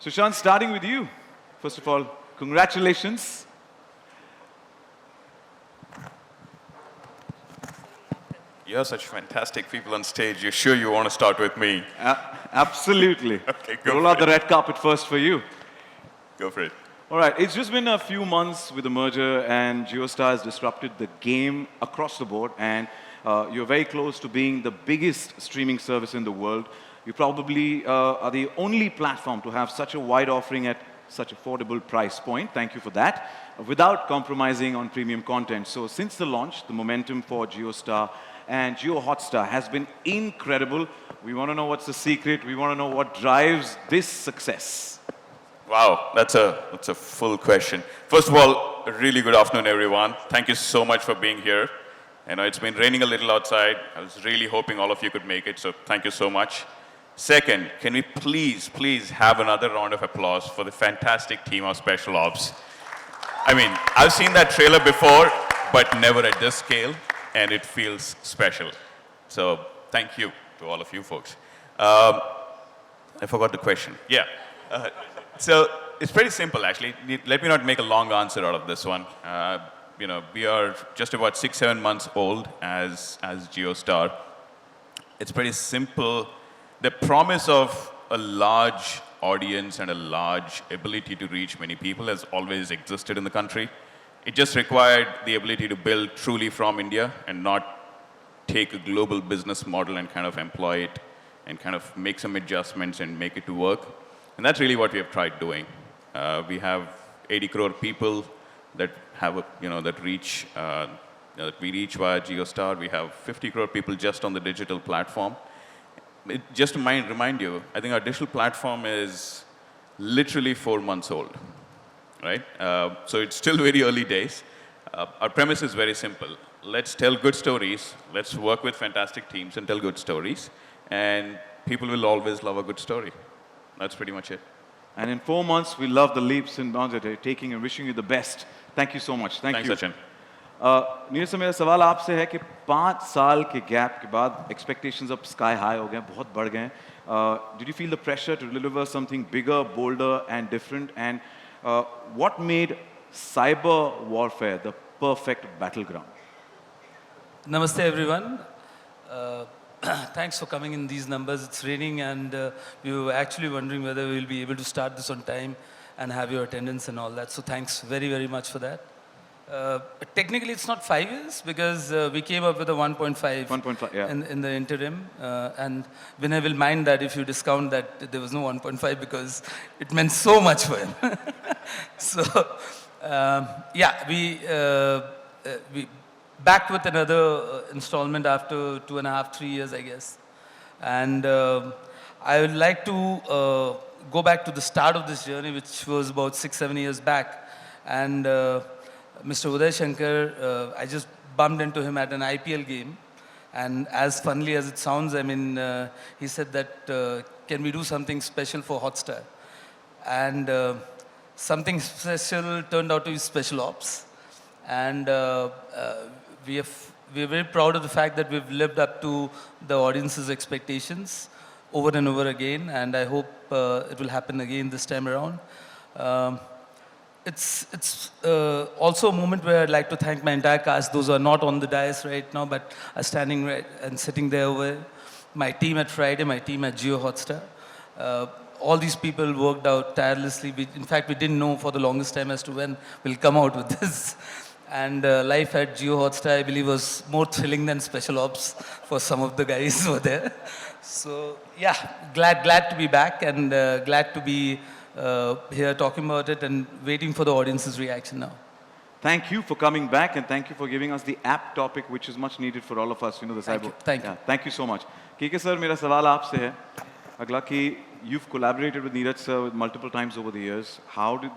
Sushant, starting with you. First of all, congratulations. You have such fantastic people on stage. You're sure you want to start with me? Absolutely. Okay, go Roll for out the it. red carpet first for you. Go for it. All right, it's just been a few months with the merger, and JioStar has disrupted the game across the board, and you're very close to being the biggest streaming service in the world. You probably are the only platform to have such a wide offering at such affordable price point. Thank you for that, without compromising on premium content. So since the launch, the momentum for JioStar and JioHotstar has been incredible. We want to know what's the secret. We want to know what drives this success. Wow, that's a full question. First of all, a really good afternoon, everyone. Thank you so much for being here. I know it's been raining a little outside. I was really hoping all of you could make it, so thank you so much. Second, can we please have another round of applause for the fantastic team of Special Ops. I mean, I've seen that trailer before, but never at this scale, and it feels special. So thank you to all of you folks. I forgot the question. Yeah. So it's pretty simple, actually. Let me not make a long answer out of this one. We are just about 6-7 months old as JioStar. It's pretty simple. The promise of a large audience and a large ability to reach many people has always existed in the country. It just required the ability to build truly from India and not take a global business model and kind of employ it and kind of make some adjustments and make it to work. And that's really what we have tried doing. We have 80 crore people that have, that reach, that we reach via JioStar. We have 50 crore people just on the digital platform. Just to remind you, I think our digital platform is literally 4 months old, right? So it's still very early days. Our premise is very simple. Let's tell good stories. Let's work with fantastic teams and tell good stories. And people will always love a good story. That's pretty much it. And in 4 months, we love the leaps and bounds that you're taking and wishing you the best. Thank you so much. Thanks, Sachin. Neeraj sir मेरा सवाल आपसे है कि 5 साल के gap के बाद expectations अब sky high हो गए हैं, बहुत बढ़ गए हैं. Did you feel the pressure to deliver something bigger, bolder, and different? And what made cyber warfare the perfect battleground? Namaste, everyone. Thanks for coming in these numbers. It's raining, and we were actually wondering whether we'll be able to start this on time and have your attendance and all that. So thanks very, very much for that. Technically, it's not 5 years because we came up with a 1.5 1.5, yeah. in the interim. And Vinay will mind that if you discount that there was no 1.5 because it meant so much for him. So, yeah, we back with another installment after 2.5, 3 years, I guess. And I would like to go back to the start of this journey, which was about 6-7 years back. And Mr. Uday Shankar, I just bumped into him at an IPL game. And as funnily as it sounds, I mean, he said that, can we do something special for Hotstar? And something special turned out to be Special Ops. And we're very proud of the fact that we've lived up to the audience's expectations over and over again. And I hope it will happen again this time around. It's also a moment where I'd like to thank my entire cast, those who are not on the dais right now, but are standing right and sitting there over my team at Friday, my team at JioHotstar. All these people worked out tirelessly. In fact, we didn't know for the longest time as to when we'll come out with this. And life at JioHotstar, I believe, was more thrilling than Special Ops for some of the guys over there. So, yeah, glad to be back and glad to be here talking about it and waiting for the audience's reaction now. Thank you for coming back, and thank you for giving us the app topic, which is much needed for all of us, the cyber. Thank you. Yeah, thank you so much. KK sir, मेरा सवाल आपसे है. अगला कि you've collaborated with Neeraj sir multiple times over the years. How did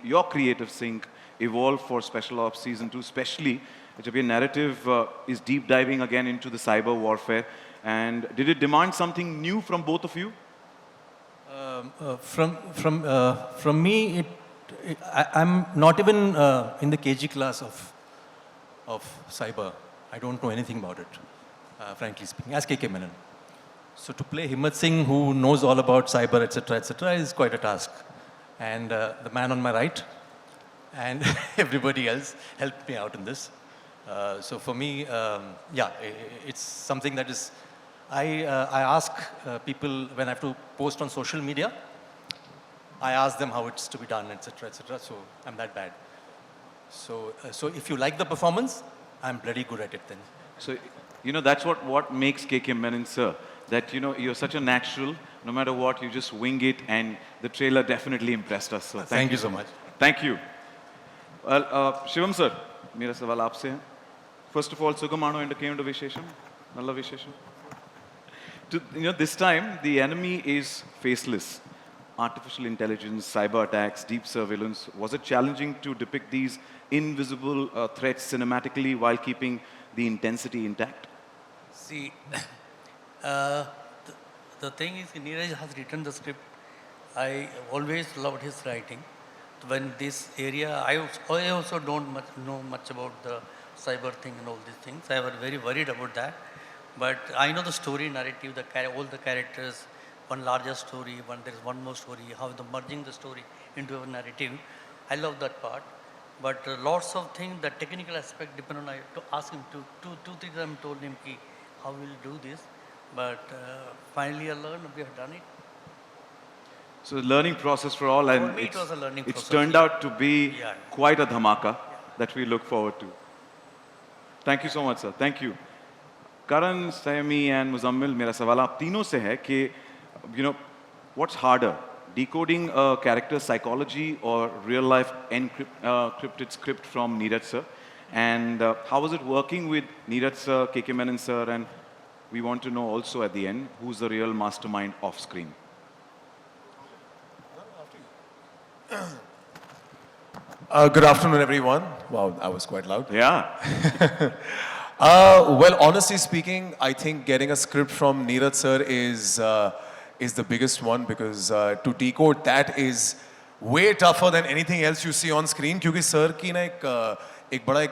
your creative sync evolve for Special Ops Season 2, especially जब ये narrative is deep diving again into the cyber warfare? And did it demand something new from both of you? From me, I'm not even in the KG class of cyber. I don't know anything about it, frankly speaking. Ask KK Menon. So to play Himmat Singh, who knows all about cyber, etc., is quite a task. And the man on my right and everybody else helped me out in this. So for me, yeah, it's something that is, I ask people when I have to post on social media, I ask them how it's to be done, etc., etc. So I'm that bad. So, so if you like the performance, I'm bloody good at it then. So, you know, that's what makes KK Menon, sir. That, you know, you're such a natural, no matter what, you just wing it, and the trailer definitely impressed us. So Thank you so much. Thank you. Well, Shivam sir, मेरा सवाल आपसे है. First of all, Sugamano entertainment Vishesham, Nalla Vishesham. You know, this time the enemy is faceless. Artificial intelligence, cyber attacks, deep surveillance. Was it challenging to depict these invisible threats cinematically while keeping the intensity intact? See, the thing is, Neeraj has written the script. I always loved his writing. When this area, I also don't know much about the cyber thing and all these things. I was very worried about that. But I know the story narrative, all the characters, one larger story, there's one more story, how the merging the story into a narrative. I love that part. But lots of things, the technical aspect depend on, I to ask him two, three times told him ki, how we'll do this. But finally I learned, we have done it. So the learning process for all, and For me, it was a learning it's process, turned yeah. out to be Yeah. quite a dhamaka that we look forward to. Thank you so much, sir. Thank you. Karan, Sayami, and Muzammil, मेरा सवाल आप तीनों से है कि, you know, what's harder, decoding a character's psychology or real-life encrypted script from Neeraj sir? And how was it working with Neeraj sir, KK Menon sir, and we want to know also at the end who's the real mastermind off-screen? Good afternoon, everyone. Wow, that was quite loud. Yeah. Well, honestly speaking, I think getting a script from Neeraj sir is the biggest one because to decode that is way tougher than anything else you see on screen. क्योंकि sir की ना एक बड़ा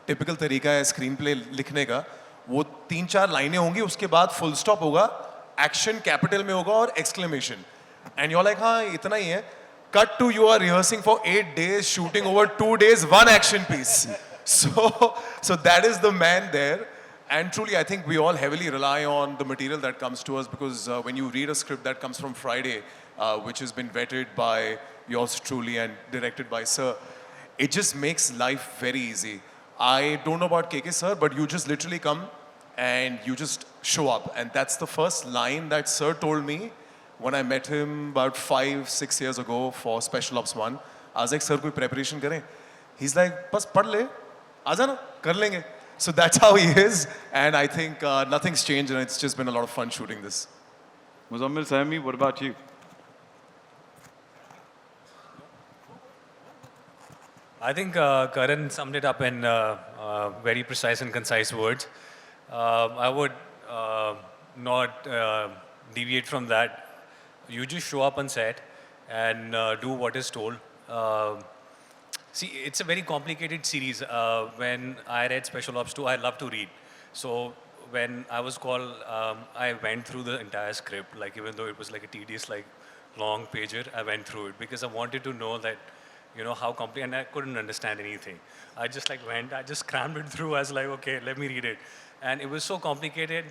typical तरीका है screen play लिखने का. वो 3-4 लाइनें होंगी, उसके बाद full stop होगा, action capital में होगा और exclamation. And you're like, हाँ इतना ही है. Cut to you are rehearsing for 8 days, shooting over 2 days, one action piece. So that is the man there. And truly, I think we all heavily rely on the material that comes to us because when you read a script that comes from Friday, which has been vetted by yours truly and directed by Sir, it just makes life very easy. I don't know about KK Sir, but you just literally come and you just show up. And that's the first line that Sir told me when I met him about 5-6 years ago for Special Ops 1. I was like, Sir, koi preparation kare? He's like, bas pad le, aaja na, kar lenge. So that's how he is, and I think nothing's changed, and it's just been a lot of fun shooting this. Muzammil, Sayami, what about you? I think Karan summed it up in very precise and concise words. I would not deviate from that. You just show up on set and do what is told. See, it's a very complicated series. When I read Special Ops 2, I love to read. So when I was called, I went through the entire script. Like even though it was like a tedious, like long pager, I went through it because I wanted to know that, you know, how complicated, and I couldn't understand anything. I just like went, I just crammed it through. I was like, okay, let me read it. And it was so complicated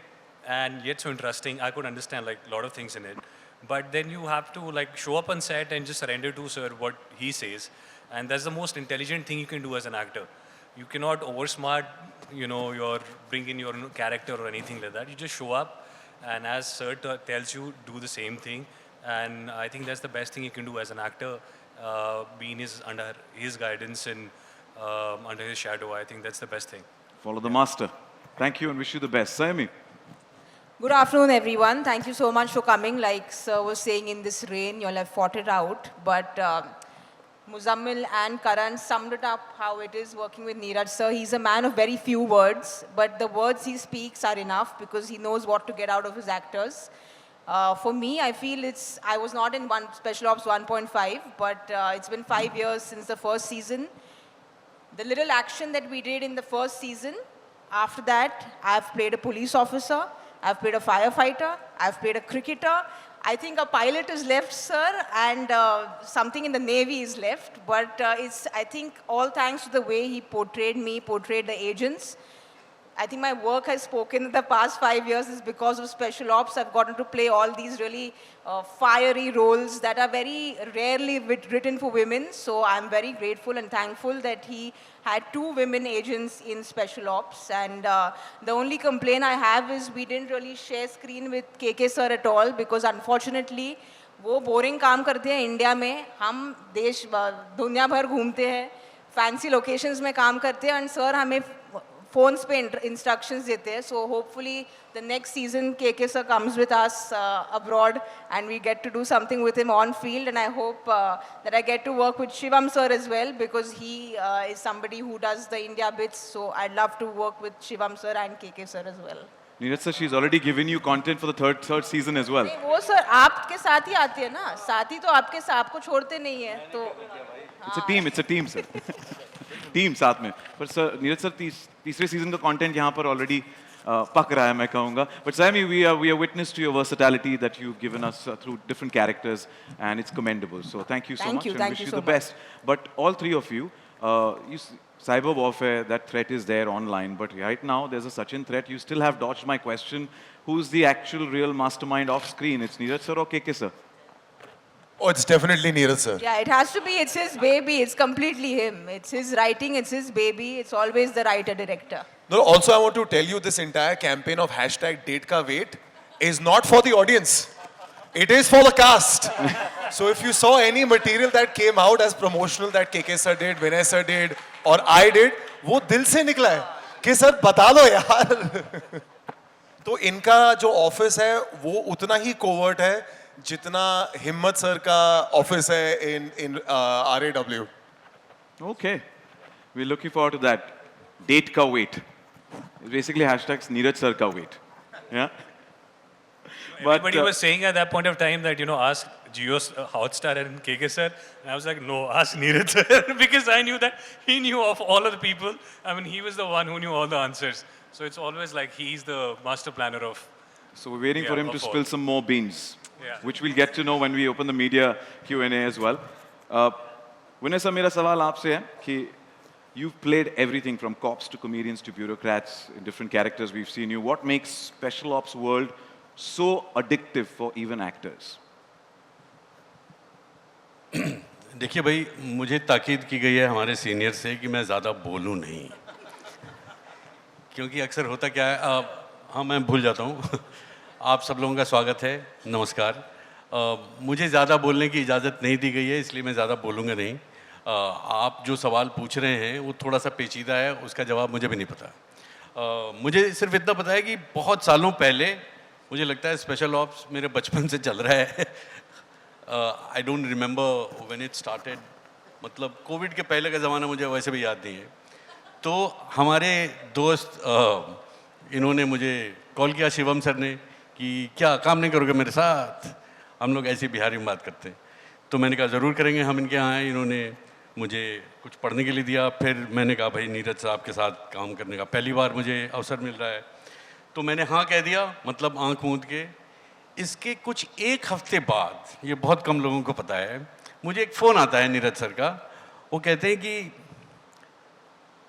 and yet so interesting. I could understand like a lot of things in it. But then you have to like show up on set and just surrender to Sir what he says. And that's the most intelligent thing you can do as an actor. You cannot oversmart, you know, bring in your character or anything like that. You just show up, and as Sir tells you, do the same thing. And I think that's the best thing you can do as an actor, being under his guidance and under his shadow. I think that's the best thing. Follow the master. Thank you and wish you the best. Sayami. Good afternoon, everyone. Thank you so much for coming. Like Sir was saying, in this rain, you'll have fought it out. But Muzammil and Karan summed it up how it is working with Neeraj Sir. He's a man of very few words, but the words he speaks are enough because he knows what to get out of his actors. For me, I feel I was not in Special Ops 1.5, but it's been 5 years since the first season. The little action that we did in the first season, after that, I've played a police officer, I've played a firefighter, I've played a cricketer. I think a pilot is left, sir, and something in the Navy is left. But it's, I think, all thanks to the way he portrayed me, portrayed the agents. I think my work has spoken in the past 5 years is because of special ops. I've gotten to play all these really fiery roles that are very rarely written for women. So I'm very grateful and thankful that he had 2 women agents in special ops. And the only complaint I have is we didn't really share screen with KK sir at all because unfortunately वो boring काम करते हैं India में, हम देश दुनिया भर घूमते हैं, फैंसी लोकेशंस में काम करते हैं, एंड सर हमें phones पे instructions देते हैं. So hopefully the next season KK sir comes with us abroad and we get to do something with him on field, and I hope that I get to work with Shivam sir as well because he is somebody who does the India bits. So I'd love to work with Shivam sir and KK sir as well. Neeraj sir, she's already given you content for the third season as well. नहीं, वो sir आपके साथ ही आती है ना, साथी तो आपको छोड़ते नहीं है तो. It's a team sir. Team साथ में. पर सर नीरज सर तीसरे सीजन का कंटेंट यहाँ पर ऑलरेडी पक रहा है मैं कहूँगा. But Sammy, we are witness to your versatility that you've given us through different characters, and it's commendable. So thank you so much and wish you the best. But all three of you, cyber warfare, that threat is there online. But right now there's a Sachin threat. You still have dodged my question. Who's the actual real mastermind off screen? It's Neeraj sir or KK sir? Oh, it's definitely Neeraj sir. Yeah, it has to be. It's his baby. It's completely him. It's his writing. It's his baby. It's always the writer-director. No, also I want to tell you this entire campaign of #DateKaWait is not for the audience. It is for the cast. So if you saw any material that came out as promotional that KK sir did, Vinay sir did, or I did, वो दिल से निकला है कि sir बता दो यार. तो इनका जो ऑफिस है वो उतना ही कोवर्ट है जितना हिम्मत सर का ऑफिस है in RAW. Okay, we're looking forward to that. Date ka wait. Basically hashtags Neeraj sir ka wait. Yeah. Everybody was saying at that point of time that, ask Jio Hotstar and KK sir. And I was like, no, ask Neeraj sir. Because I knew that he knew of all of the people. I mean, he was the one who knew all the answers. So it's always like he's the master planner of. So we're waiting for him to of all. spill some more beans, Yeah. which we'll get to know when we open the media Q&A as well. Vinay sir, मेरा सवाल आपसे है कि you've played everything from cops to comedians to bureaucrats in different characters. We've seen you. What makes special ops world so addictive for even actors? देखिए भाई, मुझे ताकीद की गई है हमारे सीनियर से कि मैं ज़्यादा बोलूं नहीं, क्योंकि अक्सर होता क्या है, हाँ मैं भूल जाता हूँ. आप सब लोगों का स्वागत है, नमस्कार. मुझे ज़्यादा बोलने की इजाज़त नहीं दी गई है, इसलिए मैं ज़्यादा बोलूँगा नहीं. आप जो सवाल पूछ रहे हैं वो थोड़ा सा पेचीदा है, उसका जवाब मुझे भी नहीं पता. मुझे सिर्फ इतना पता है कि बहुत सालों पहले, मुझे लगता है स्पेशल ऑप्स मेरे बचपन से चल रहा है. I don't remember when it started, मतलब कोविड के पहले का ज़माना मुझे वैसे भी याद नहीं है. तो हमारे दोस्त इन्होंने मुझे कॉल किया, शिवम सर ने, कि क्या काम नहीं करोगे मेरे साथ, हम लोग ऐसे बिहारी में बात करते हैं. तो मैंने कहा ज़रूर करेंगे, हम इनके यहाँ आए. इन्होंने मुझे कुछ पढ़ने के लिए दिया. फिर मैंने कहा भाई नीरज साहब के साथ काम करने का पहली बार मुझे अवसर मिल रहा है, तो मैंने हाँ कह दिया, मतलब आँख मूंद के. इसके कुछ एक हफ्ते बाद, ये बहुत कम लोगों को पता है, मुझे एक फ़ोन आता है नीरज सर का. वो कहते हैं कि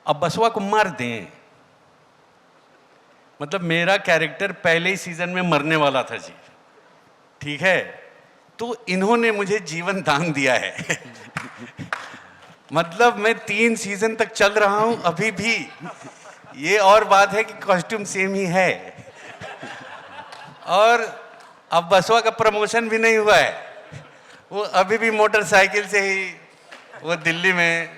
अब बसवा को मार दें. मतलब मेरा कैरेक्टर पहले ही सीजन में मरने वाला था जी, ठीक है. तो इन्होंने मुझे जीवन दान दिया है. मतलब मैं 3 सीजन तक चल रहा हूं अभी भी. ये और बात है कि कॉस्ट्यूम सेम ही है, और अब बसवा का प्रमोशन भी नहीं हुआ है. वो अभी भी मोटरसाइकिल से ही, वो दिल्ली में,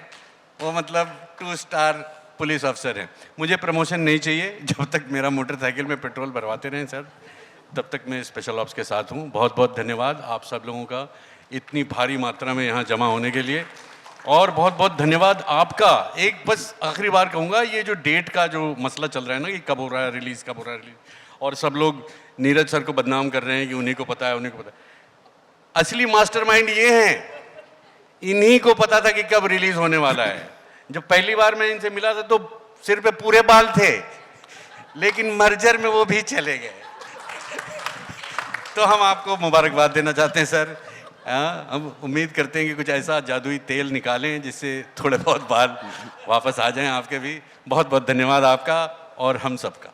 वो मतलब 2 स्टार पुलिस अफसर हैं. मुझे प्रमोशन नहीं चाहिए, जब तक मेरा मोटरसाइकिल में पेट्रोल भरवाते रहें सर, तब तक मैं स्पेशल ऑप्स के साथ हूँ. बहुत बहुत धन्यवाद आप सब लोगों का इतनी भारी मात्रा में यहाँ जमा होने के लिए, और बहुत बहुत धन्यवाद आपका. एक बस आखिरी बार कहूँगा, ये जो डेट का जो मसला चल रहा है ना कि कब हो रहा है रिलीज़, कब हो रहा है रिलीज़, और सब लोग नीरज सर को बदनाम कर रहे हैं कि उन्हीं को पता है, उन्हीं को पता है. असली मास्टरमाइंड ये हैं, इन्हीं को पता था कि कब रिलीज़ होने वाला है. जब पहली बार मैं इनसे मिला था तो सिर पे पूरे बाल थे, लेकिन मर्जर में वो भी चले गए. तो हम आपको मुबारकबाद देना चाहते हैं सर। हम उम्मीद करते हैं कि कुछ ऐसा जादुई तेल निकालें जिससे थोड़े बहुत बाल वापस आ जाएं आपके भी। बहुत बहुत धन्यवाद आपका और हम सबका।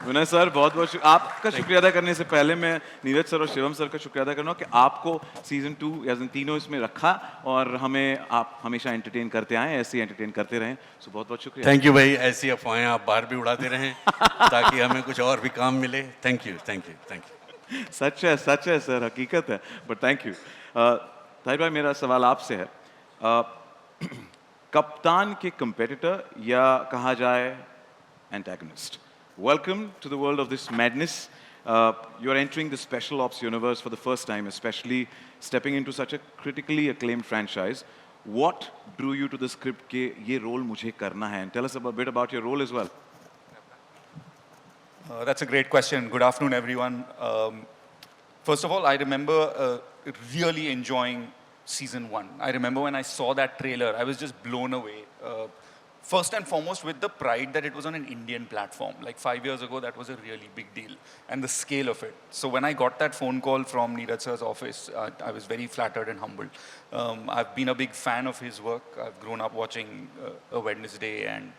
विनय सर, बहुत बहुत आपका शुक्रिया अदा करने से पहले मैं नीरज सर और शिवम सर का शुक्रिया अदा करना कि आपको सीजन 2 या तीनों इसमें रखा और हमें आप हमेशा एंटरटेन करते आए, ऐसे ही एंटरटेन करते रहें। सो बहुत बहुत शुक्रिया। थैंक यू भाई, ऐसी अफवाहें आप बाहर भी उड़ाते रहें ताकि हमें कुछ और भी काम मिले। Thank you, thank you, thank you. सच है सर, हकीकत है, बट थैंक यू। ताहिर भाई, मेरा सवाल आपसे है, कप्तान के कंपेटिटर या कहा जाए antagonist. Welcome to the world of this madness. You're entering the special ops universe for the first time, especially stepping into such a critically acclaimed franchise. What drew you to the script ke ye role mujhe karna hai? And tell us a bit about your role as well. That's a great question. Good afternoon, everyone. First of all, I remember really enjoying season 1. I remember when I saw that trailer, I was just blown away. First and foremost with the pride that it was on an Indian platform. Like 5 years ago, that was a really big deal. And the scale of it. So when I got that phone call from Neeraj sir's office, I was very flattered and humbled. I've been a big fan of his work. I've grown up watching A Wednesday and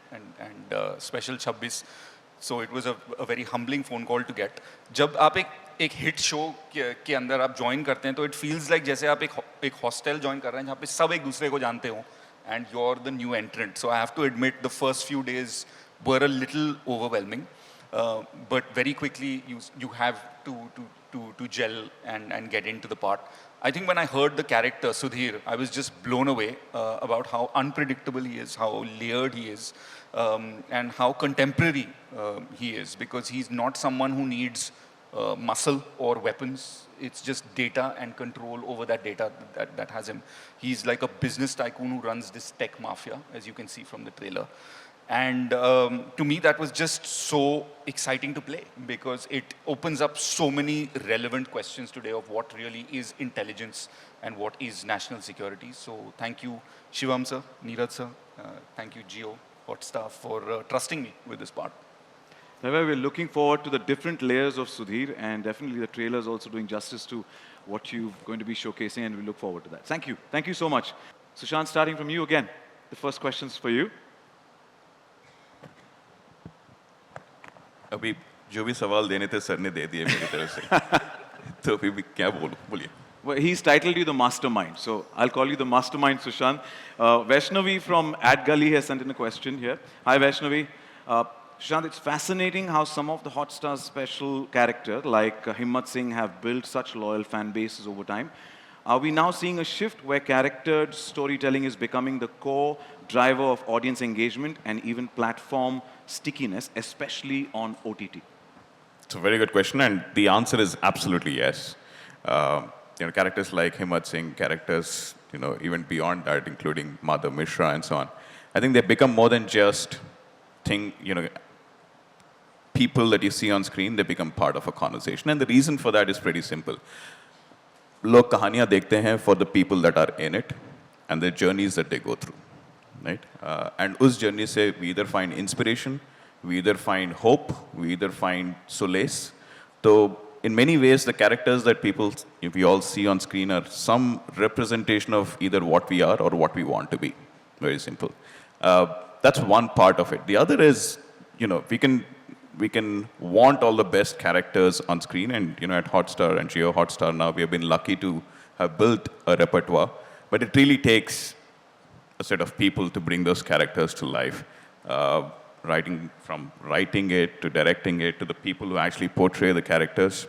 Special 26. So it was a very humbling phone call to get. जब आप एक hit show के अंदर आप join करते हैं तो it feels like जैसे आप एक हॉस्टल ज्वाइन कर रहे हैं जहाँ पे सब एक दूसरे को जानते हो and you're the new entrant. So I have to admit the first few days were a little overwhelming, but very quickly you have to gel and get into the part. I think when I heard the character Sudhir, I was just blown away about how unpredictable he is, how layered he is, and how contemporary he is, because he's not someone who needs muscle or weapons. It's just data and control over that data that has him. He's like a business tycoon who runs this tech mafia, as you can see from the trailer. And to me, that was just so exciting to play because it opens up so many relevant questions today of what really is intelligence and what is national security. So thank you, Shivam sir, Neeraj sir. Thank you, Jio Hotstar, for trusting me with this part. However, we're looking forward to the different layers of Sudhir, and definitely the trailer is also doing justice to what you're going to be showcasing, and we look forward to that. Thank you. Thank you so much. Sushant, starting from you again, the first question's for you. अभी जो भी सवाल देने थे sir ने दे दिए मेरी तरफ से तो अभी भी क्या बोलूं, बोलिए। Well, he's titled you the mastermind, so I'll call you the mastermind, Sushant. Vaishnavi from @Gully has sent in a question here. Hi, Vaishnavi. Sushant, it's fascinating how some of the Hotstar's special character, like Himmat Singh, have built such loyal fan bases over time. Are we now seeing a shift where charactered storytelling is becoming the core driver of audience engagement and even platform stickiness, especially on OTT? It's a very good question, and the answer is absolutely yes. Characters like Himmat Singh, characters, even beyond that, including Madhav Mishra and so on. I think they become more than just people that you see on screen. They become part of a conversation, and the reason for that is pretty simple. लोग कहानियाँ देखते हैं for the people that are in it and the journeys that they go through, right? And उस journey से we either find inspiration, we either find hope, we either find solace. So in many ways, the characters that we all see on screen are some representation of either what we are or what we want to be. Very simple. That's one part of it. The other is, we can want all the best characters on screen, and at Hotstar and Jio Hotstar now we have been lucky to have built a repertoire, but it really takes a set of people to bring those characters to life. From writing it to directing it to the people who actually portray the characters.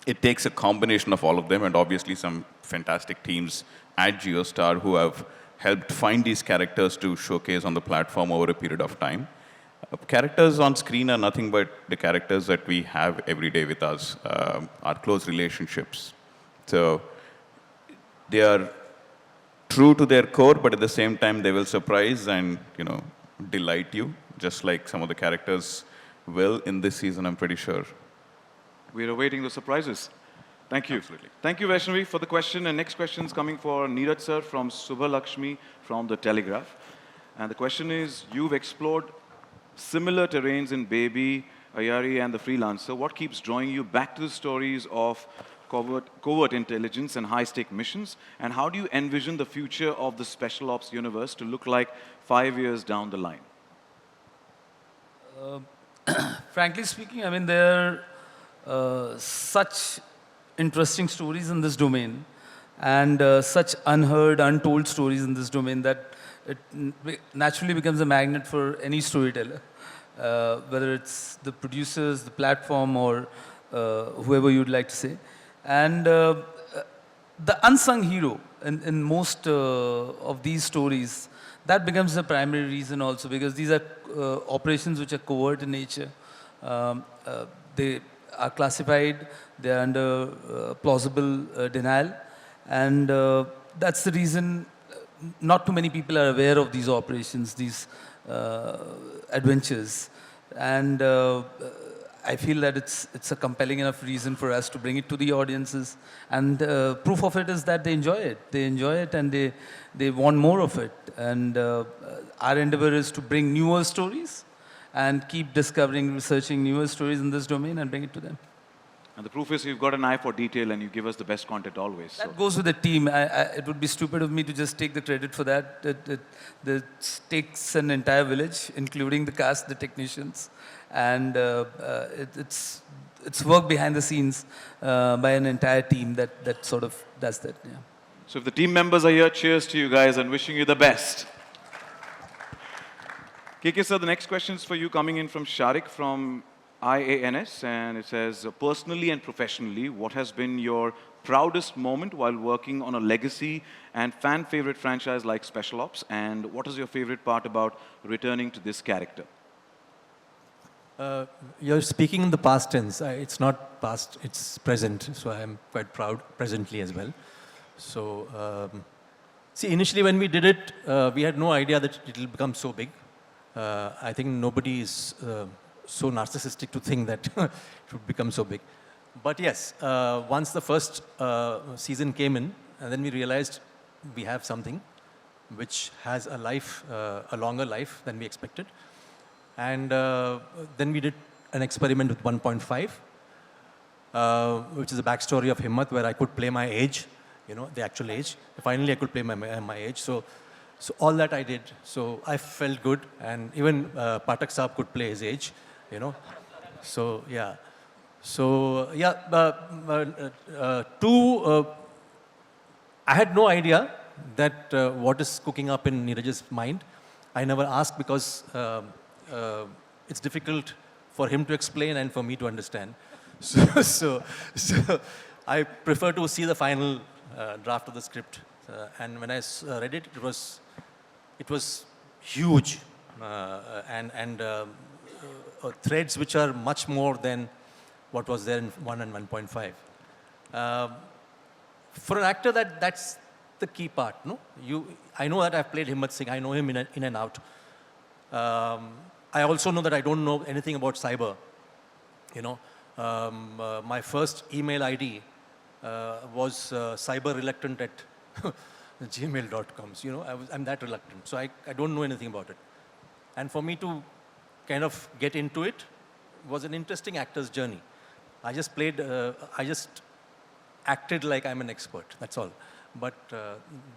It takes a combination of all of them, and obviously some fantastic teams at JioStar who have helped find these characters to showcase on the platform over a period of time. Characters on screen are nothing but the characters that we have every day with us, our close relationships. So they are true to their core, but at the same time they will surprise and delight you, just like some of the characters will in this season, I'm pretty sure. We're awaiting the surprises. Thank you. Absolutely. Thank you, Vaishnavi, for the question. And next question is coming for Neeraj sir from Subha Lakshmi from The Telegraph. And the question is, you've explored similar terrains in Baby Ayari and The Freelancer, what keeps drawing you back to the stories of covert intelligence and high-stake missions? And how do you envision the future of the Special Ops universe to look like 5 years down the line? Frankly speaking, I mean, there are such interesting stories in this domain and such unheard, untold stories in this domain that it naturally becomes a magnet for any storyteller, whether it's the producers, the platform, or whoever you'd like to say. And the unsung hero in most of these stories, that becomes the primary reason also, because these are operations which are covert in nature. They are classified, they are under plausible denial, and that's the reason not too many people are aware of these operations, these adventures. And I feel that it's a compelling enough reason for us to bring it to the audiences. And proof of it is that they enjoy it. They enjoy it and they want more of it. And our endeavor is to bring newer stories and keep discovering, researching newer stories in this domain and bring it to them. And the proof is you've got an eye for detail and you give us the best content always. That goes with the team. It would be stupid of me to just take the credit for that. It takes an entire village, including the cast, the technicians, and it's work behind the scenes by an entire team that sort of does that. Yeah. So if the team members are here, cheers to you guys and wishing you the best. KK sir, the next question is for you, coming in from Sharik from IANS, and it says, personally and professionally, what has been your proudest moment while working on a legacy and fan favorite franchise like Special Ops, and what is your favorite part about returning to this character? You're speaking in the past tense. It's not past, it's present. So I'm quite proud presently as well. So, see, initially when we did it, we had no idea that it will become so big. I think nobody is so narcissistic to think that it would become so big. But yes, once the first season came in, and then we realized we have something which has a life, a longer life than we expected. And then we did an experiment with 1.5, which is a backstory of Himmat, where I could play my age, you know, the actual age. Finally, I could play my age. So all that I did. So I felt good. And even Pathak Saab could play his age, you know. So, yeah. So, yeah, I had no idea that what is cooking up in Neeraj's mind. I never asked because it's difficult for him to explain and for me to understand. So I prefer to see the final draft of the script. And when I read it, it was huge and threads which are much more than what was there in 1 and 1.5. For an actor, that's the key part. No, I know that I've played Himmat Singh. I know him in and out. I also know that I don't know anything about cyber. You know, my first email ID was cyberreluctant at gmail.com. So, you know, I'm that reluctant. So I don't know anything about it. And for me to kind of get into it was an interesting actor's journey. I just acted like I'm an expert, that's all. But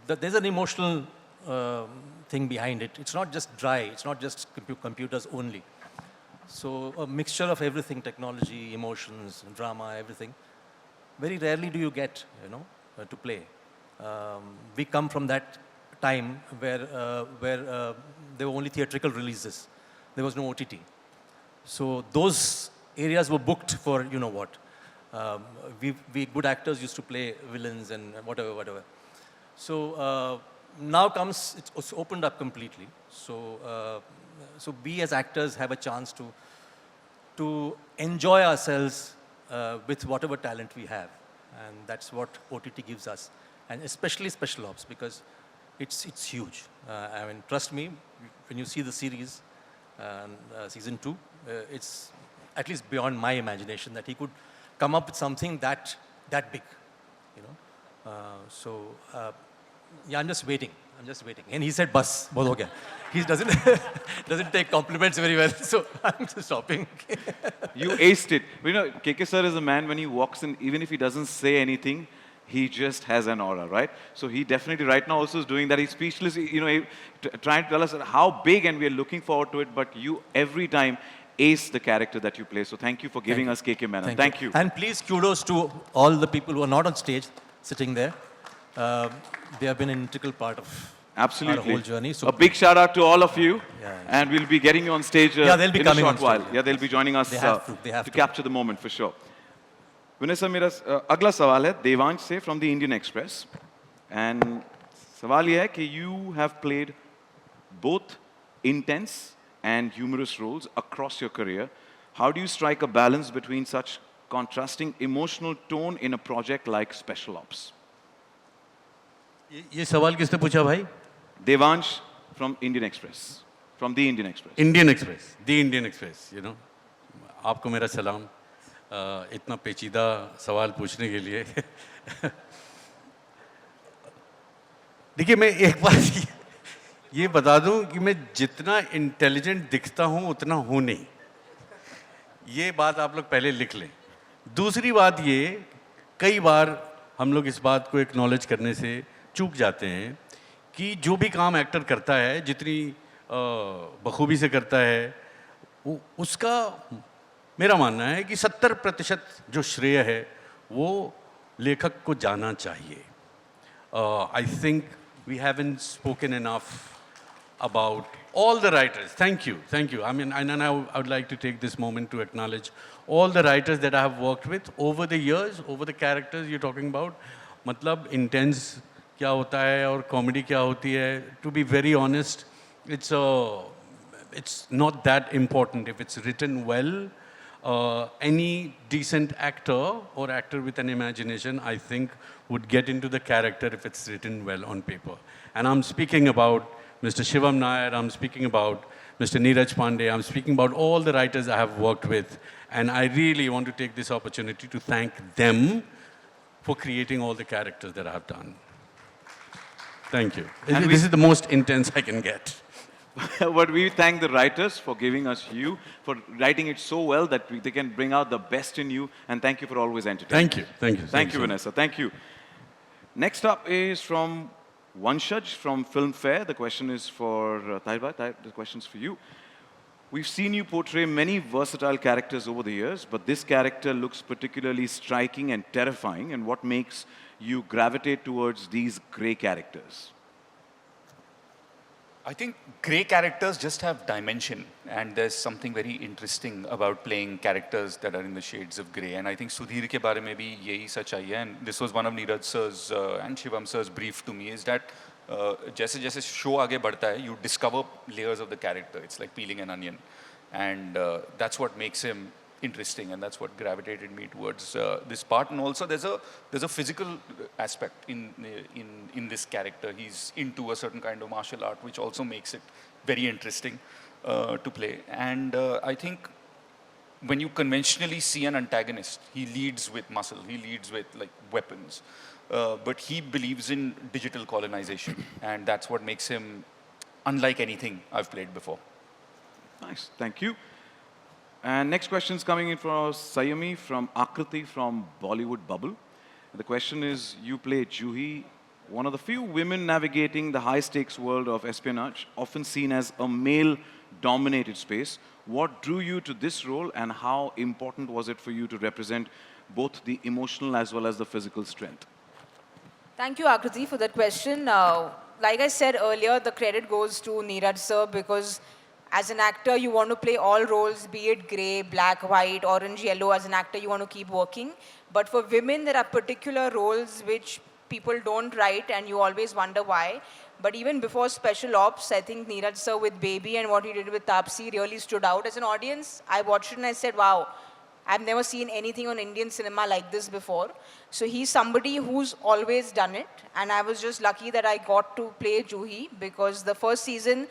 there's an emotional thing behind it. It's not just dry, it's not just computers only. So a mixture of everything, technology, emotions, drama, everything. Very rarely do you get, you know, to play. We come from that time where there were only theatrical releases. There was no OTT. So those areas were booked for you know what. We good actors used to play villains and whatever. So now comes, it's opened up completely. So we as actors have a chance to enjoy ourselves with whatever talent we have. And that's what OTT gives us. And especially Special Ops, because it's huge. I mean, trust me, when you see the series, season 2, it's at least beyond my imagination that he could come up with something that big, you know. Yeah, I'm just waiting. I'm just waiting. And he said, bus, bahut ho gaya. He doesn't, doesn't take compliments very well, so I'm just stopping. You aced it. You know, KK sir is a man, when he walks in, even if he doesn't say anything, he just has an aura, right? So he definitely right now also is doing that. He's speechless, you know, trying to tell us how big, and we are looking forward to it, but you every time ace the character that you play. So thank you for giving us KK Menon. Thank you. And please, kudos to all the people who are not on stage, sitting there. They have been an integral part of Absolutely. our whole journey. So A big shout out to all of you. Yeah. And we'll be getting you on stage Yeah, they'll be in coming a on short stage, while. yeah. Yeah, they'll be joining us They have to, they have to to. capture the moment for sure. Vinay sir मेरा अगला सवाल है देवांश से from the Indian Express and सवाल यह है कि you have played both intense and humorous roles across your career how do you strike a balance between such contrasting emotional tone in a project like Special Ops? ये सवाल किसने पूछा भाई? Devansh from Indian Express. From the Indian Express. Indian express, the Indian express, you know. आपको मेरा सलाम. इतना पेचीदा सवाल पूछने के लिए. देखिए, मैं एक बात ये बता दूं कि मैं जितना इंटेलिजेंट दिखता हूं उतना हूं नहीं. ये बात आप लोग पहले लिख लें. दूसरी बात ये, कई बार हम लोग इस बात को एक्नॉलेज करने से चूक जाते हैं कि जो भी काम एक्टर करता है, जितनी बखूबी से करता है, उसका मेरा मानना है कि 70% जो श्रेय है वो लेखक को जाना चाहिए. I think we haven't spoken enough about all the writers. Thank you. I mean, and I would like to take this moment to acknowledge all the writers that I have worked with over the years, over the characters you're talking about. मतलब intense क्या होता है और comedy क्या होती है. To be very honest, it's not that important. If it's written well, any decent actor or actor with an imagination, I think, would get into the character if it's written well on paper. And I'm speaking about Mr. Shivam Nair, I'm speaking about Mr. Neeraj Pandey, I'm speaking about all the writers I have worked with. And I really want to take this opportunity to thank them for creating all the characters that I have done. Thank you. And this is the most intense I can get. But we thank the writers for giving us you, for writing it so well that they can bring out the best in you. And thank you for always entertaining. Thank you. Thank you. Thank you, Vanessa. Thank you. Next up is from Vanshaj from Filmfare. The question is for Taiba. The question is for you. We've seen you portray many versatile characters over the years, but this character looks particularly striking and terrifying. And what makes you gravitate towards these grey characters? I think grey characters just have dimension, and there's something very interesting about playing characters that are in the shades of grey. And I think Sudhir ke baare mein bhi yahi sachai hai, and this was one of Neeraj sir's and Shivam sir's brief to me, is that jaise jaise show aage badhta hai, you discover layers of the character. It's like peeling an onion, and that's what makes him interesting, and that's what gravitated me towards this part. And also there's a physical aspect in this character. He's into a certain kind of martial art, which also makes it very interesting to play. And I think when you conventionally see an antagonist, he leads with muscle, he leads with like weapons, but he believes in digital colonization, and that's what makes him unlike anything I've played before. Nice, thank you. And next question is coming in from Sayami from Akriti from Bollywood Bubble. The question is, you play Juhi, one of the few women navigating the high-stakes world of espionage, often seen as a male-dominated space. What drew you to this role, and how important was it for you to represent both the emotional as well as the physical strength? Thank you, Akriti, for that question. Like I said earlier, the credit goes to Neeraj sir, because as an actor, you want to play all roles, be it grey, black, white, orange, yellow. As an actor, you want to keep working. But for women, there are particular roles which people don't write, and you always wonder why. But even before Special Ops, I think Neeraj sir with Baby and what he did with Taapsee really stood out. As an audience, I watched it and I said, wow, I've never seen anything on Indian cinema like this before. So he's somebody who's always done it. And I was just lucky that I got to play Juhi, because the first season,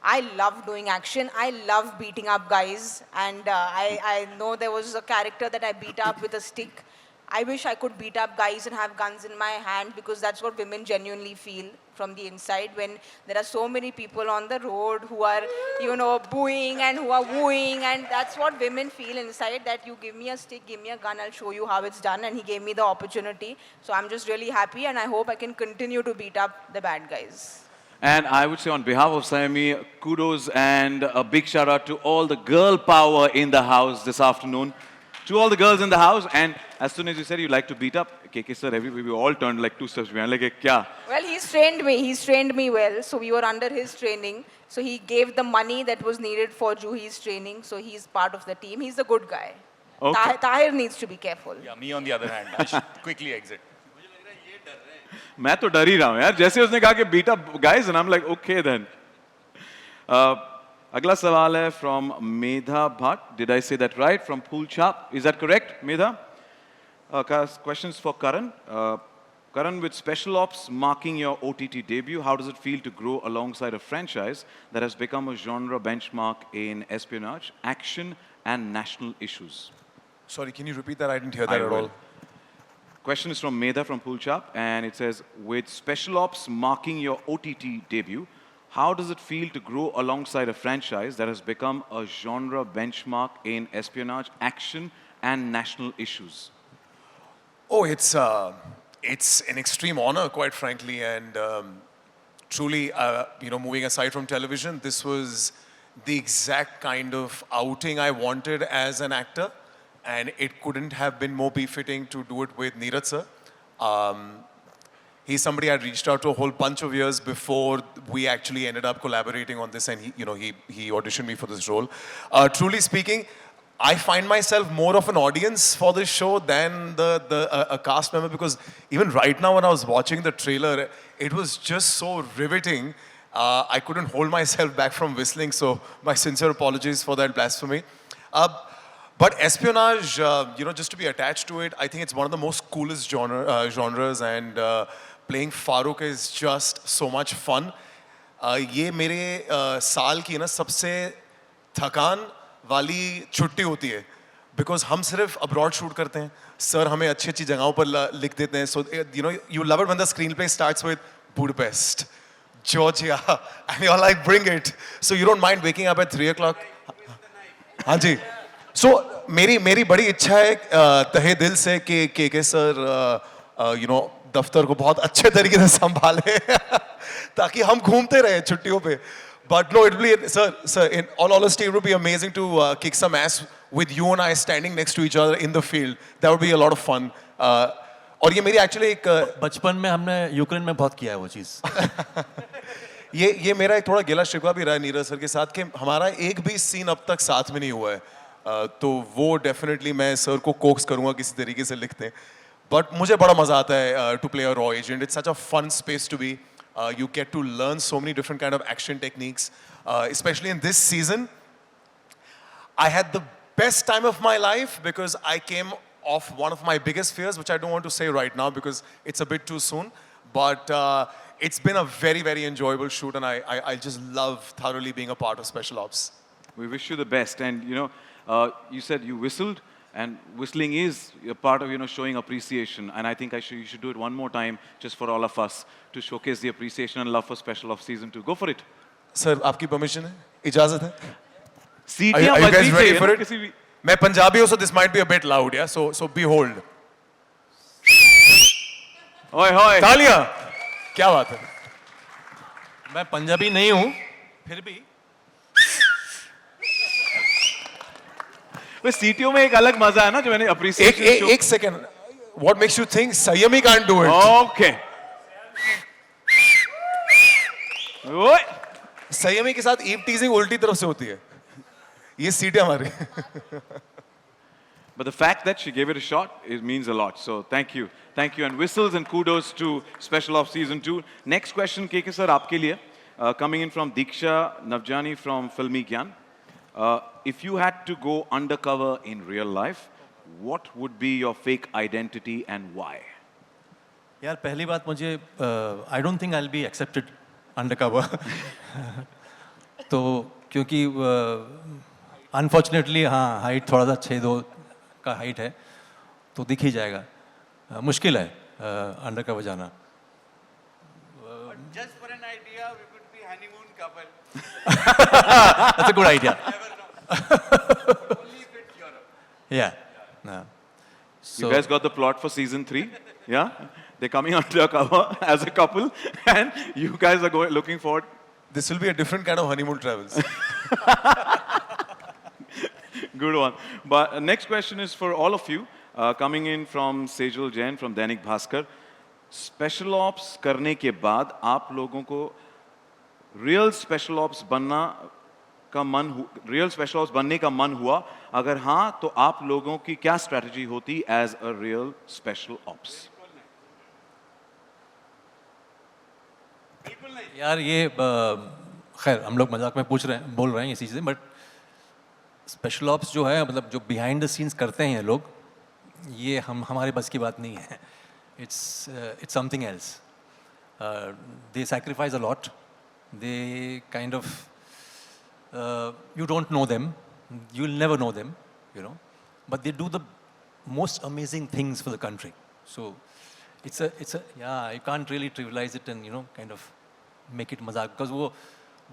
I love doing action. I love beating up guys. And I know there was a character that I beat up with a stick. I wish I could beat up guys and have guns in my hand, because that's what women genuinely feel from the inside when there are so many people on the road who are, you know, booing and who are wooing, and that's what women feel inside, that you give me a stick, give me a gun, I'll show you how it's done, and he gave me the opportunity. So I'm just really happy, and I hope I can continue to beat up the bad guys. And I would say on behalf of Sayami, kudos and a big shout out to all the girl power in the house this afternoon. To all the girls in the house. And as soon as you said you like to beat up, KK sir, we all turned like 2 steps behind. Like, kya? Well, he's trained me well, so we were under his training. So he gave the money that was needed for Juhi's training, so he's part of the team. He's a good guy. Okay. Tahir needs to be careful. Yeah, me on the other hand, I should quickly exit. मैं तो डर ही रहा हूँ यार जैसे उसने कहा कि beat up guys and I'm like okay then. अगला सवाल है from Medha Bhatt. Did I say that right? From Pool Chap. Is that correct, Medha? Questions for Karan. Karan, with Special Ops marking your OTT debut, how does it feel to grow alongside a franchise that has become a genre benchmark in espionage, action, and national issues? Sorry, can you repeat that? I didn't hear that at all. Question is from Medha from Poolchap, and it says, with Special Ops marking your OTT debut, how does it feel to grow alongside a franchise that has become a genre benchmark in espionage, action, and national issues? Oh, it's an extreme honor, quite frankly, and truly, moving aside from television, this was the exact kind of outing I wanted as an actor. And it couldn't have been more befitting to do it with Neeraj sir. He's somebody I'd reached out to a whole bunch of years before we actually ended up collaborating on this, and he auditioned me for this role. Truly speaking, I find myself more of an audience for this show than a cast member, because even right now when I was watching the trailer, it was just so riveting. I couldn't hold myself back from whistling, so my sincere apologies for that blasphemy. But espionage, just to be attached to it, I think it's one of the most coolest genres, and playing Farooq is just so much fun. ये मेरे साल की ना सबसे थकान वाली छुट्टी होती है, because हम सिर्फ abroad shoot करते हैं. Sir हमें अच्छी अच्छी जगहों पर लिख देते हैं. So you love it when the screenplay starts with Budapest, Georgia, and you're like, bring it. So you don't mind waking up at 3 o'clock. हाँ जी. So मेरी बड़ी इच्छा है तहे दिल से कि के सर दफ्तर को बहुत अच्छे तरीके से संभाले ताकि हम घूमते रहे छुट्टियों पे. But no, it'll be, sir, in all honesty, it would be amazing to kick some ass with you and I standing next to each other in the field. That would be a lot of fun. और ये मेरी actually एक बचपन में हमने Ukraine में बहुत किया है वो चीज़. ये मेरा एक थोड़ा गिला शिकवा भी रहा है नीरज सर के साथ कि हमारा एक भी सीन अब तक साथ में नहीं हुआ है. तो वो डेफिनेटली मैं सर को कोक्स करूँगा किसी तरीके से लिखते हैं. बट मुझे बड़ा मज़ा आता है to play a raw agent. It's such a fun space to be. You get to learn so many different kind of action techniques, especially in this season. I had the best time of my life because I came off one of my biggest fears, which I don't want to say right now because it's a bit too soon. But it's been a very, very enjoyable shoot, and I just love thoroughly being a part of Special Ops. We wish you the best. And, you said you whistled. And whistling is a part of, showing appreciation. And I think you should do it one more time just for all of us to showcase the appreciation and love for Special Ops Season 2. Go for it. Sir, आपकी permission है? इजाज़त है? सीटियां Are you guys बजनी ready चाहिए for ना it? किसी भी. मैं पंजाबी हूँ, so this might be a bit loud, yeah? So behold. Oi, hoi. तालियां! क्या बात है? मैं पंजाबी नहीं हूँ, फिर भी वो सीटियों में एक अलग मजा है ना जो मैंने appreciation show. एक second. What makes you think Sayami can't do it? Okay. ओए. संयमी के साथ ईव टीजिंग उल्टी तरफ से होती है. ये सीटें हमारी. But the fact that she gave it a shot, it means a lot. So thank you. Thank you. And whistles and kudos to Special Ops Season 2. Next question, KK sir, आपके लिए. Coming in from Diksha Navjani from Filmi Gyan. If you had to go undercover in real life, what would be your fake identity and why? यार पहली बात मुझे I don't think I'll be accepted undercover. तो क्योंकि unfortunately हाँ height थोड़ा सा 6'2" का हाइट है तो दिख ही जाएगा. मुश्किल है अंडर कवर जाना. Just for an idea, we could be honeymoon couple. That's a good idea. Only if it's Europe. Yeah. No. You guys got the plot for season 3? Yeah? They're coming undercover as a couple, and you guys are looking forward. This will be a different kind of honeymoon travels. Good one. But next question is for all of you. Coming in from Sejal Jain from Dainik Bhaskar. Special ops करने के बाद आप लोगों को real special ops बनने का मन हुआ? अगर हाँ, तो आप लोगों की क्या strategy होती as a real special ops? यार ये खैर हम लोग मजाक में बोल रहे हैं ये चीज़ें, बट स्पेशल ऑप्स जो है मतलब जो बिहाइंड द सीन्स करते हैं ये लोग, ये हमारे बस की बात नहीं है. It's something else. They sacrifice a lot. They kind of you don't know them, you'll never know them, you know, but they do the most amazing things for the country. So it's a yeah, you can't really trivialize it and, you know, kind of make it mazak, because वो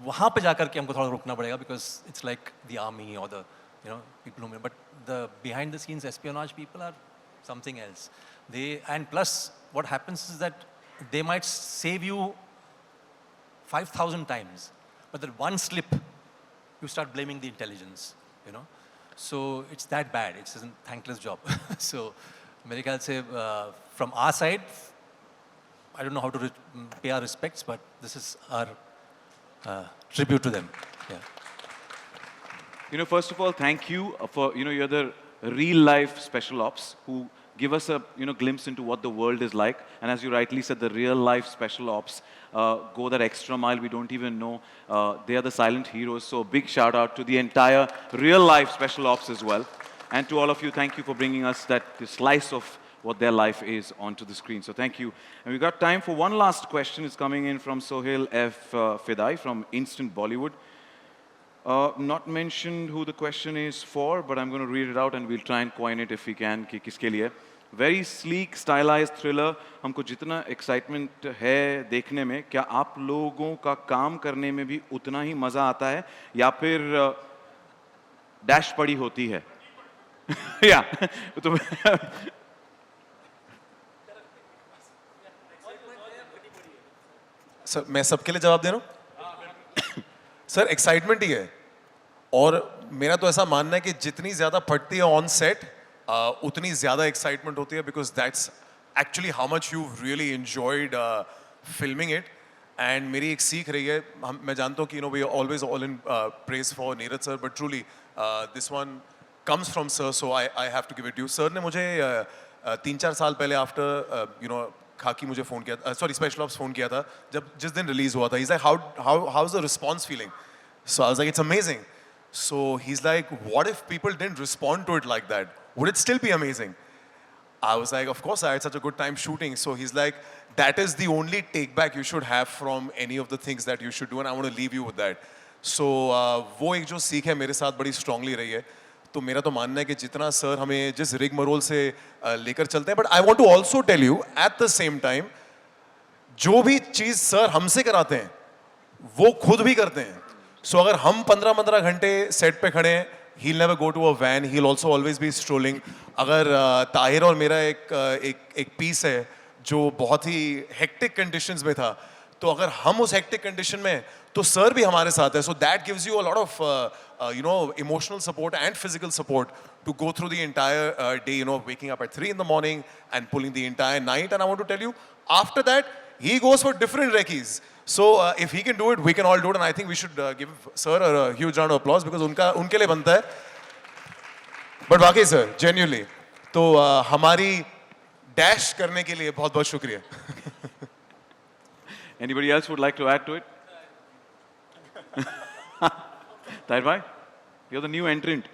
वहाँ पे जाकर के हमको थोड़ा रुकना पड़ेगा, because it's like the army or the, you know, people who, but the behind the scenes espionage people are something else. And plus what happens is that they might save you 5,000 times, but that one slip you start blaming the intelligence, you know. So it's that bad. It's a thankless job. So मेरे ख्याल से from our side, I don't know how to pay our respects, but this is our tribute to them. Yeah. You know, first of all, thank you for, you know, you're the real life special ops who give us a, you know, glimpse into what the world is like. And as you rightly said, the real life special ops go that extra mile. We don't even know. They are the silent heroes. So big shout out to the entire real life special ops as well. And to all of you, thank you for bringing us that slice of what their life is onto the screen. So thank you. And we've got time for one last question. It's coming in from Sohail F. Fidai from Instant Bollywood. Not mentioned who the question is for, but I'm going to read it out and we'll try and coin it if we can. कि किसके लिए? Very sleek, stylized thriller. हमको जितना excitement है देखने में, क्या आप लोगों का काम करने में भी उतना ही मजा आता है, या फिर dash पड़ी होती है? Yeah. तो सर मैं सबके लिए जवाब दे रहा हूँ. सर एक्साइटमेंट ही है, और मेरा तो ऐसा मानना है कि जितनी ज़्यादा फटती है ऑन सेट उतनी ज़्यादा एक्साइटमेंट होती है, because that's actually how much you really enjoyed filming it. And मेरी एक सीख रही है, मैं जानता हूँ कि, you know, we always all in praise for Neeraj sir, but truly this one comes from sir, so I have to give it you. Sir ने मुझे 3-4 साल पहले आफ्टर, यू नो, खाकी मुझे फ़ोन किया, सॉरी स्पेशल ऑप्स फ़ोन किया था जिस दिन रिलीज़ हुआ था. He's like, how is the response feeling? So I was like, it's amazing. So he's like, what if people didn't respond to it like that? Would it still be amazing? I was like, of course, I had such a good time shooting. So he's like, that is the only take back you should have from any of the things that you should do, and I want to leave you with that. So वो एक जो सीख है मेरे साथ बड़ी strongly रही है. तो मेरा तो मानना है कि जितना सर हमें जिस रिग मरोल से लेकर चलते हैं, but I want to also tell you at the same time, जो भी चीज़ सर हमसे कराते हैं वो खुद भी करते हैं. सो अगर हम 15-15 घंटे सेट पे खड़े हैं, he'll never go to a van, he'll also always be strolling. अगर ताहिर और मेरा एक पीस है जो बहुत ही हेक्टिक कंडीशंस में था, तो अगर हम उस हेक्टिक कंडीशन में, तो सर भी हमारे साथ है. So that gives you a lot of you know, emotional support and physical support to go through the entire day, you know, waking up at 3 in the morning and pulling the entire night. And I want to tell you, after that, he goes for different recce's. So if he can do it, we can all do it. And I think we should give sir a huge round of applause, because उनके लिए बनता है. But वाकई sir, genuinely, तो हमारी dash करने के लिए बहुत बहुत शुक्रिया. Anybody else would like to add to it? Tahir bhai, you're the new entrant.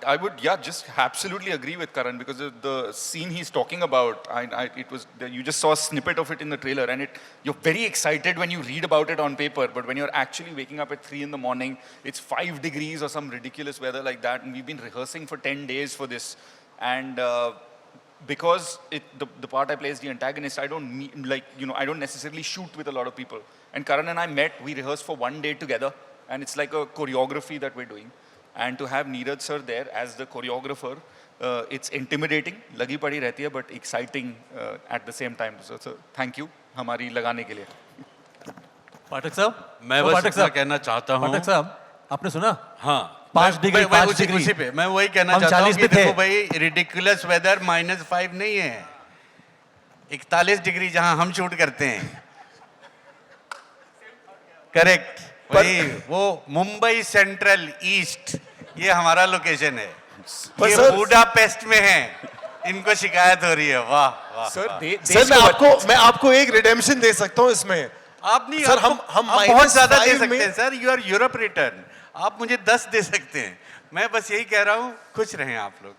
I would, yeah, just absolutely agree with Karan, because the scene he's talking about, it was, you just saw a snippet of it in the trailer, and you're very excited when you read about it on paper, but when you're actually waking up at 3 in the morning, it's 5 degrees or some ridiculous weather like that, and we've been rehearsing for 10 days for this, and because the part I play is the antagonist, I don't I don't necessarily shoot with a lot of people. And Karan and I met, we rehearsed for one day together, and it's like a choreography that we're doing. And to have Neeraj sir there as the choreographer, it's intimidating, lagi padi rehti hai, but exciting at the same time. So thank you, हमारी लगाने के लिए. पाठक साहब, मैं ओ, बस पाठक इतना साहब, कहना चाहता हूँ। पाठक साहब, आपने सुना? हाँ, 5 डिग्री, 5 डिग्री। उसी पे मैं वही कहना हम चाहता हूँ 40 कि पे थे। देखो भाई, रिडिकुलस वेदर -5 नहीं है, 41 डिग्री जहाँ हम शूट करते हैं। करेक्ट, वही वो मुंबई सेंट्रल ईस्ट, ये हमारा लोकेशन है। ये बुडापेस्ट में है, इनको शिकायत हो रही है। वाह वाह सर मैं आपको एक रिडेम्पशन दे सकता हूँ इसमें। आप नहीं सर, आप हम बहुत ज्यादा दे -5 सकते में- हैं sir, you are Europe return, आप मुझे 10 दे सकते हैं। मैं बस यही कह रहा हूँ, खुश रहें आप लोग।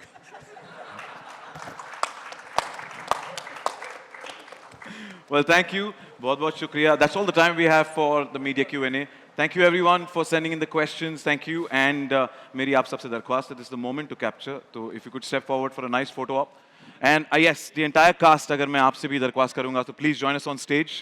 Well, thank you. बहुत shukriya. That's all the time we have for the media Q&A. Thank you everyone for sending in the questions. Thank you. And मेरी आप सबसे दरख्वास्त है, this is the moment to capture. So if you could step forward for a nice photo op. And yes, the entire cast, अगर मैं आपसे भी दरख्वास्त करूँगा, so please join us on stage.